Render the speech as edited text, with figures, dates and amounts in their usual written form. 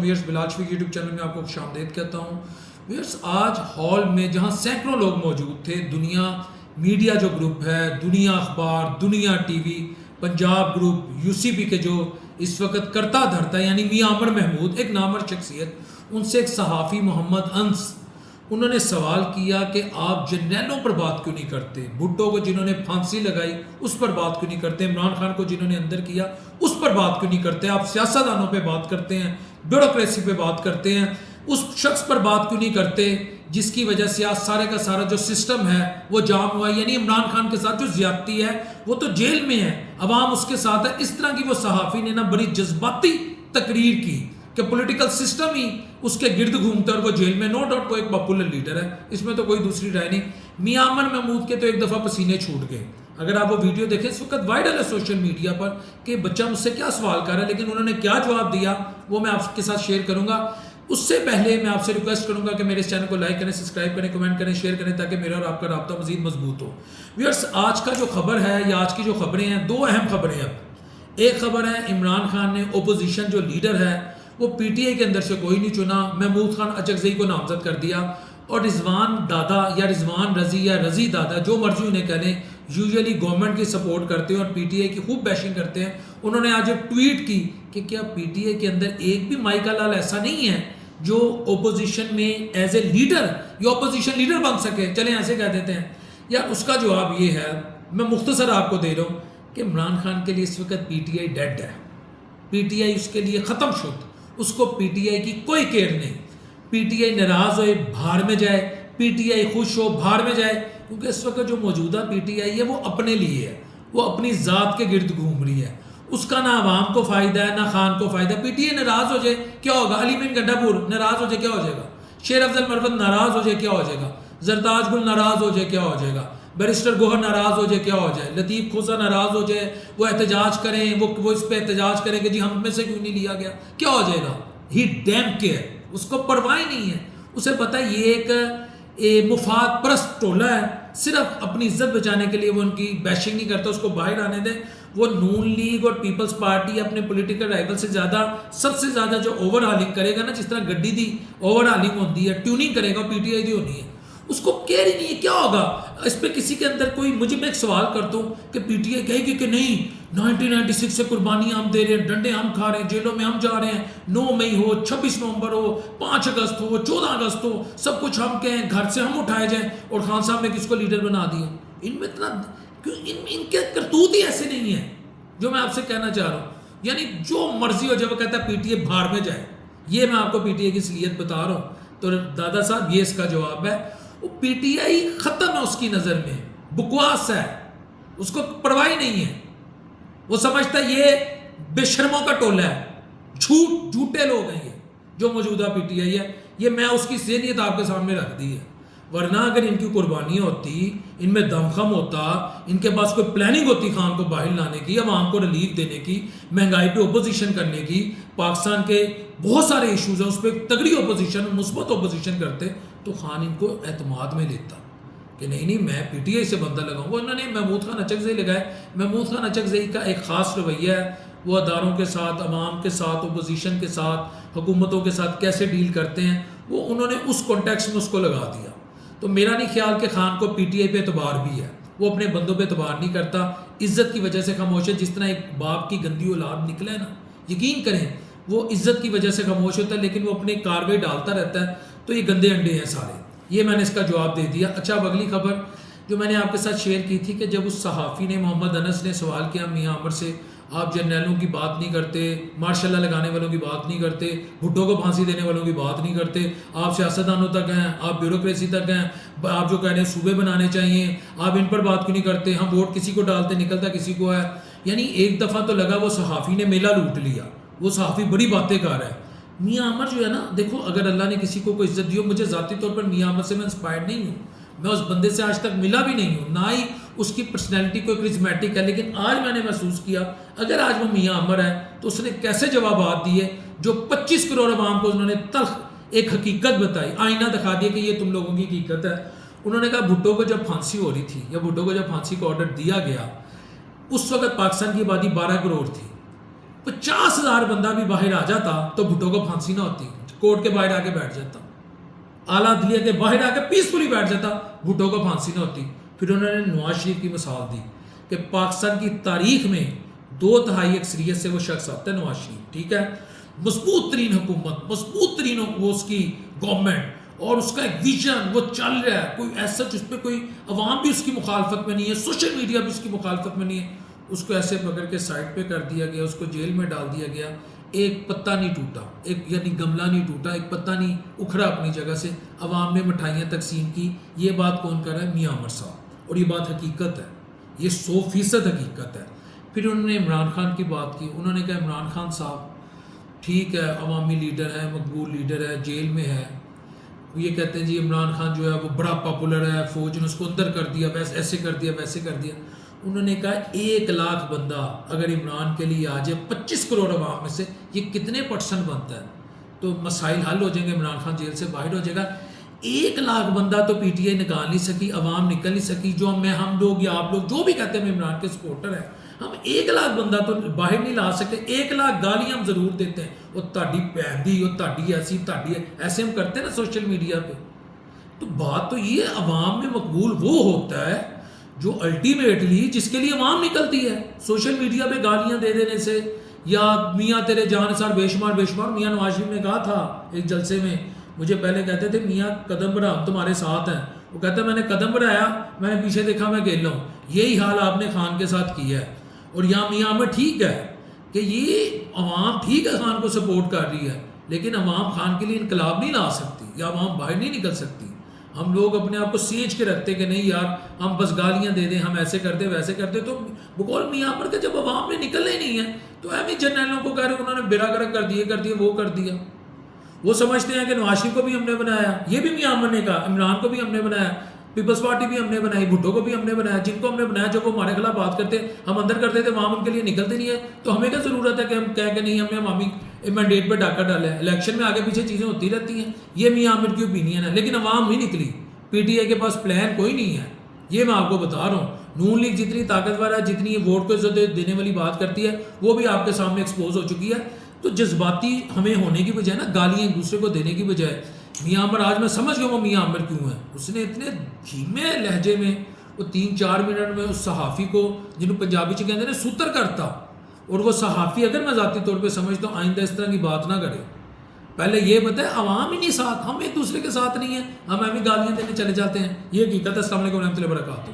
Viewers, Bilal Shafiq YouTube channel में आपको खुशामदीद कहता हूँ। व्यूअर्स, आज हॉल में जहाँ सैकड़ों लोग मौजूद थे, दुनिया मीडिया जो ग्रुप है, दुनिया अखबार, दुनिया टीवी, पंजाब ग्रुप, यूसीपी के जो इस वक्त करता धरता यानी मियां अमर महमूद, एक नामवर शख्सियत, उनसे एक सहाफ़ी मोहम्मद अंस, उन्होंने सवाल किया कि आप जर्नैलों पर बात क्यों नहीं करते, भुट्टो को जिन्होंने फांसी लगाई उस पर बात क्यों नहीं करते, इमरान खान को जिन्होंने अंदर किया उस पर बात क्यों नहीं करते, आप सियासतदानों पे बात करते हैं, ब्यूरोक्रेसी पे बात करते हैं, उस शख्स पर बात क्यों नहीं करते जिसकी वजह से आज सारे का सारा जो सिस्टम है वो जाम हुआ है। यानी इमरान खान के साथ जो ज्यादती है वो तो जेल में है, अवाम उसके साथ है। इस तरह की वो सहाफ़ी ने ना बड़ी जज्बाती तकरीर की कि पॉलिटिकल सिस्टम ही उसके गिर्द घूमता है और वो जेल में। नो डाउट वो एक पॉपुलर लीडर है, इसमें तो कोई दूसरी राय नहीं। मियां अमर महमूद के तो एक दफ़ा पसीने छूट गए। अगर आप वो वीडियो देखें, इस वक्त वायरल है सोशल मीडिया पर कि बच्चा मुझसे क्या सवाल कर रहा है, लेकिन उन्होंने क्या जवाब दिया वो मैं आपके साथ शेयर करूंगा। उससे पहले मैं आपसे रिक्वेस्ट करूंगा कि मेरे इस चैनल को लाइक करें, सब्सक्राइब करें, कमेंट करें, शेयर करें, ताकि मेरा और आपका राब्ता मजीद मजबूत हो। व्यूअर्स, आज का जो खबर है या आज की जो खबरें हैं, दो अहम खबरें हैं। एक खबर है, इमरान खान ने ओपोजिशन जो लीडर है वो पीटीआई के अंदर से कोई नहीं चुना, महमूद खान अचकजई को नामजद कर दिया और रिजवान दादा या रिजवान रजी या रजी दादा, जो मर्जी उन्हें कह लें, यूजुअली गवर्नमेंट की सपोर्ट करते हैं और पीटीआई की खूब बैशिंग करते हैं। उन्होंने आज एक ट्वीट की कि क्या पीटीआई के अंदर एक भी माइका लाल ऐसा नहीं है जो ओपोजिशन में एज ए लीडर या ओपोजिशन लीडर बन सके, चलें ऐसे कह देते हैं। या उसका जवाब ये है, मैं मुख्तसर आपको दे रहा हूँ कि इमरान खान के लिए इस वक्त पीटीआई डेड है, पीटीआई उसके लिए ख़त्म शुद्ध, उसको पीटीआई की कोई केयर नहीं। पीटीआई नाराज़ हो भाड़ में जाए, पीटीआई खुश हो भाड़ में जाए, क्योंकि इस वक्त जो मौजूदा पीटीआई है वो अपने लिए है, वो अपनी ज़ात के गिर्द घूम रही है, उसका ना आवाम को फ़ायदा है ना खान को फ़ायदा। पीटीआई नाराज़ हो जाए क्या होगा, अली बिन गंडापुर नाराज़ हो जाए क्या हो जाएगा, शेर अफजल मरवत नाराज़ हो जाए क्या हो जाएगा, जरताज गुल नाराज़ हो जाए क्या हो जाएगा, बैरिस्टर गोहर नाराज़ हो जाए क्या हो जाए, लतीफ़ खोसा नाराज़ हो जाए, वो एहतजाज करें, वो इस पर एहतजाज करें कि जी हम में से क्यों नहीं लिया गया, क्या हो जाएगा। ही डैम केयर, उसको परवाह नहीं है, उसे पता है ये एक मुफाद परस्त टोला है, सिर्फ अपनी इज्जत बचाने के लिए वो उनकी बैशिंग नहीं करता, उसको बाहर आने दें। वो नून लीग और पीपल्स पार्टी अपने पॉलिटिकल राइवल से ज़्यादा, सबसे ज़्यादा जो ओवर हालिंग करेगा ना, जिस तरह गड्डी दी ओवर हालिंग होती है, ट्यूनिंग करेगा, पीटीआई दी होनी है, उसको केयर ही नहीं है। क्या होगा इस पर किसी के अंदर कोई, मुझे मैं एक सवाल करता हूँ कि पीटीआई कहेगी कि नहीं 1996 से कुर्बानियाँ हम दे रहे हैं, डंडे हम खा रहे हैं, जेलों में हम जा रहे हैं, 9 मई हो, 26 नवंबर हो, 5 अगस्त हो, 14 अगस्त हो, सब कुछ हम कहें, घर से हम उठाए जाएं और खान साहब ने किसको लीडर बना दिया। इनमें इतना क्यों, इनके करतूत ही ऐसे नहीं है जो मैं आपसे कहना चाह रहा हूँ। यानी जो मर्जी हो, जब वो कहता है पीटीआई भाड़ में जाए, ये मैं आपको पीटीआई की असलियत बता रहा हूँ। तो दादा साहब ये इसका जवाब है, वो पीटीआई खत्म है उसकी नज़र में, बकवास है, उसको परवाह नहीं है, वो समझता है ये बेशर्मों का टोला है, झूठे लोग हैं ये जो मौजूदा पीटीआई है। ये मैं उसकी ज़हनियत आपके सामने रख दी है, वरना अगर इनकी कुर्बानी होती, इनमें दमखम होता, इनके पास कोई प्लानिंग होती खान को बाहर लाने की, आवाम को रिलीफ देने की, महंगाई पे ओपोजिशन करने की, पाकिस्तान के बहुत सारे इशूज़ हैं उस पर तगड़ी ओपोजिशन, मुस्बत ओपोजिशन करते, तो खान इनको एतमाद में लेता कि नहीं नहीं मैं पीटीआई से बंदा लगाऊंगा। उन्होंने महमूद खान अचकजई लगाया। महमूद खान अचकजई का एक ख़ास रवैया है, वो अदारों के साथ, अवाम के साथ, ओपोजिशन के साथ, हुकूमतों के साथ कैसे डील करते हैं, वो उन्होंने उस कॉन्टेक्स्ट में उसको लगा दिया। तो मेरा नहीं ख्याल कि खान को पीटीआई पे एतबार भी है, वो अपने बंदों पे एतबार नहीं करता, इज्जत की वजह से खामोश है। जिस तरह एक बाप की गंदी औलाद निकला है ना, यकीन करें वो इज्जत की वजह से खामोश होता है, लेकिन वो अपने कार्रवाई डालता रहता है। तो ये गंदे अंडे हैं सारे, ये मैंने इसका जवाब दे दिया। अच्छा, अब अगली खबर जो मैंने आपके साथ शेयर की थी कि जब उस सहाफ़ी ने, मोहम्मद अनस ने सवाल किया मियां अमर से, आप जर्नैलों की बात नहीं करते, मार्शल लगाने वालों की बात नहीं करते, भुट्टो को फांसी देने वालों की बात नहीं करते, आप सियासतदानों तक हैं, आप ब्यूरोक्रेसी तक हैं, आप जो कह रहे हैं सूबे बनाने चाहिए, आप इन पर बात क्यों नहीं करते, हम वोट किसी को डालते निकलता किसी को है। यानी एक दफ़ा तो लगा वो सहाफ़ी ने मेला लूट लिया, वो सहाफ़ी बड़ी बातें कर रहा है। मियां अमर जो है ना, देखो अगर अल्लाह ने किसी को कोई इज्जत दी हो, मुझे ज़ाती तौर पर मियां अमर से मैं इंस्पायर्ड नहीं हूँ, मैं उस बंदे से आज तक मिला भी नहीं हूँ, ना ही उसकी पर्सनैलिटी कोई क्रिज्मेटिक है, लेकिन आज मैंने महसूस किया अगर आज वो मियां अमर है तो उसने कैसे जवाब दिए जो 25 करोड़ आवाम को उन्होंने तल्ख एक हकीकत बताई, आईना दिखा दिया कि ये तुम लोगों की हकीकत है। उन्होंने कहा भुट्टो को जब फांसी हो रही थी या भुट्टो को जब फांसी का ऑर्डर दिया गया, उस वक्त पाकिस्तान की आबादी 12 करोड़ थी, 50,000 बंदा भी बाहर आ जाता तो भुट्टो को फांसी ना होती, कोर्ट के बाहर आके बैठ जाता, आला अदलिया के बाहर आके पीसफुली बैठ जाता, भुट्टो को फांसी ना होती। फिर उन्होंने नवाज शरीफ की मिसाल दी कि पाकिस्तान की तारीख में 2/3 अक्सरियत से वो शख्स आता है नवाज शरीफ, ठीक है, मजबूत तरीन हुकूमत, मजबूत तरीन वो उसकी गवर्नमेंट और उसका एक विजन वो चल रहा है, कोई ऐसा जिस पर कोई अवाम भी उसकी मुखालफत में नहीं है, सोशल मीडिया भी उसकी मुखालफत में नहीं है, उसको ऐसे पकड़ के साइड पे कर दिया गया, उसको जेल में डाल दिया गया, एक पत्ता नहीं टूटा, एक यानी गमला नहीं टूटा, एक पत्ता नहीं उखड़ा अपनी जगह से, अवाम ने मिठाइयाँ तकसीम की। ये बात कौन कर रहा है? मियां अमर साहब, और ये बात हकीकत है, ये 100% हकीकत है। फिर उन्होंने इमरान खान की बात की, उन्होंने कहा इमरान खान साहब ठीक है, अवामी लीडर है, मकबूल लीडर है, जेल में है, ये कहते हैं जी इमरान खान जो है वो बड़ा पॉपुलर है, फौज ने उसको अंदर कर दिया, वैसे ऐसे कर दिया, वैसे कर दिया। उन्होंने कहा 1 लाख बंदा अगर इमरान के लिए आ जाए 25 करोड़ अवाम में से, ये कितने % बनता है? तो मसाइल हल हो जाएंगे, इमरान खान जेल से बाहर हो जाएगा। 1 लाख बंदा तो पीटीआई निकाल नहीं सकी, अवाम निकल नहीं सकी, जो हम लोग या आप लोग जो भी कहते हैं हम इमरान के सपोर्टर हैं, हम 1 लाख बंदा तो बाहर नहीं ला सकते। 1 लाख गालियां हम जरूर देते हैं, वो ताड़ी भैन दी, वो ताड़ी ऐसी ताड़ी है, ऐसे हम करते हैं ना सोशल मीडिया पे। तो बात तो ये अवाम में मकबूल वो होता है जो अल्टीमेटली जिसके लिए अवाम निकलती है। सोशल मीडिया पे गालियां दे देने से या मियाँ तेरे जान सार बेशुमार बेशुमार, मियाँ नवाज शरीफ ने कहा था एक जलसे में, मुझे पहले कहते थे मियाँ कदम बढ़ा हम तुम्हारे साथ हैं, वो कहता है मैंने कदम बढ़ाया, मैंने पीछे देखा मैं अकेला हूँ। यही हाल आपने खान के साथ किया है। और यहाँ मियाँ में ठीक है कि ये अवाम ठीक है खान को सपोर्ट कर रही है, लेकिन अवाम खान के लिए इनकलाब नहीं ला सकती या अवाम बाहर नहीं निकल सकती। हम लोग अपने आप को सींच के रखते कि नहीं यार हम बस गालियां दे दें, हम ऐसे करते वैसे करते, तो बकौल मियाँ पर के जब अवाम में निकलना ही नहीं है तो ऐसे जर्नलों को कह रहे उन्होंने बेरागरक कर दिए वो कर दिया। वो समझते हैं कि नवाज शरीफ को भी हमने बनाया, ये भी मियाँ अमर ने कहा, इमरान को भी हमने बनाया, पीपल्स पार्टी भी हमने बनाई, भुट्टो को भी हमने बनाया, जिनको हमने बनाया जब वो हमारे खिलाफ बात करते हम अंदर करते थे वहाँ उनके लिए निकलते नहीं है। तो हमें क्या ज़रूरत है कि हम कह के नहीं हमने अवामी मैंडेट पर डाका डाला है। इलेक्शन में आगे पीछे चीज़ें होती रहती हैं, ये मियाँ अमर की ओपिनियन है, लेकिन अवाम नहीं निकली, पीटीआई के पास प्लान कोई नहीं है, ये मैं आपको बता रहा हूँ। नून लीग जितनी ताकतवर है, जितनी ये वोट को इज्जत देने वाली बात करती है, वो भी आपके सामने एक्सपोज हो चुकी है। तो जज्बाती हमें होने की बजाय ना गालियाँ एक दूसरे को देने की बजाय, मियाँ अमर आज मैं समझ गया वो मियाँ अमर क्यों है, उसने इतने धीमे लहजे में वो 3-4 मिनट में उस सहाफ़ी को, जिन्होंने पंजाबी च कहते हैं सूत्र करता, और वो सहाफ़ी अगर मैं ज़ाती तौर पे समझता हूँ आइंदा इस तरह की बात ना करे। पहले ये बताए अवाम ही नहीं साथ, हम एक दूसरे के साथ नहीं है, हम हमें गालियाँ देने चले जाते हैं। ये हकीकत है। अस्सलाम वालेकुम रहमतुल्लाहि व बरकातहू।